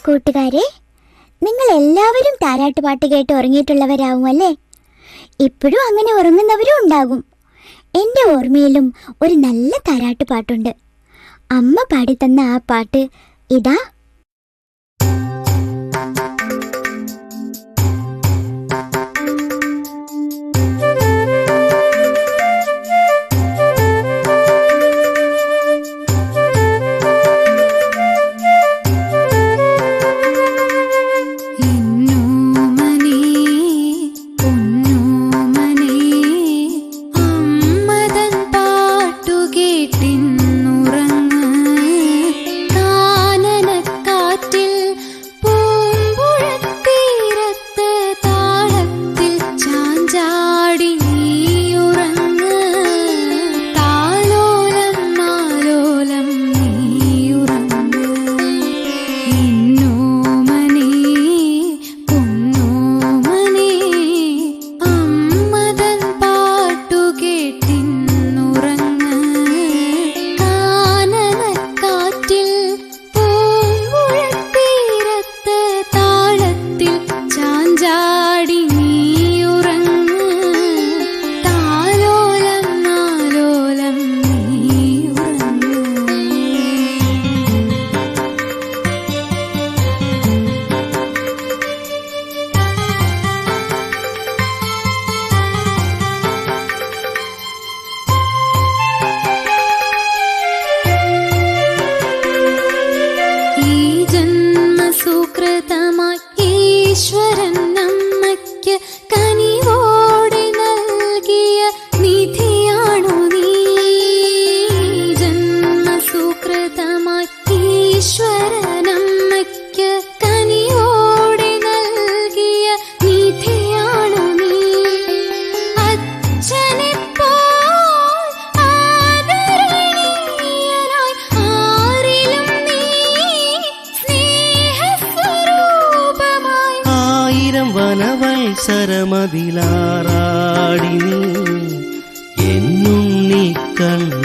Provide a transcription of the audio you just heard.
കൂട്ടുകാരെ, നിങ്ങൾ എല്ലാവരും താരാട്ടുപാട്ട് കേട്ട് ഉറങ്ങിയിട്ടുള്ളവരാവുമല്ലേ? ഇപ്പോഴും അങ്ങനെ ഉറങ്ങുന്നവരും ഉണ്ടാകും. എൻ്റെ ഓർമ്മയിലും ഒരു നല്ല താരാട്ടുപാട്ടുണ്ട്. അമ്മ പാടിത്തന്ന ആ പാട്ട് ഇതാ. ഈശ്വരൻ നമ്മയ്ക്ക് കനിവോടെ നൽകിയ നിധിയാണു നീ. ജന്മസുകൃതമായി ഈശ്വരൻ നമ്മയ്ക്ക് കനിവോടെ നൽകിയ നിധിയാണു നീ. അച്ഛനെപ്പോൾ ആദരണീയനായി ആരിലും നീ സ്നേഹസ്വരൂപമായി. ആയിരം വനവത്സരമതിലാറാടി നീ എന്നും നീ കണ്ണ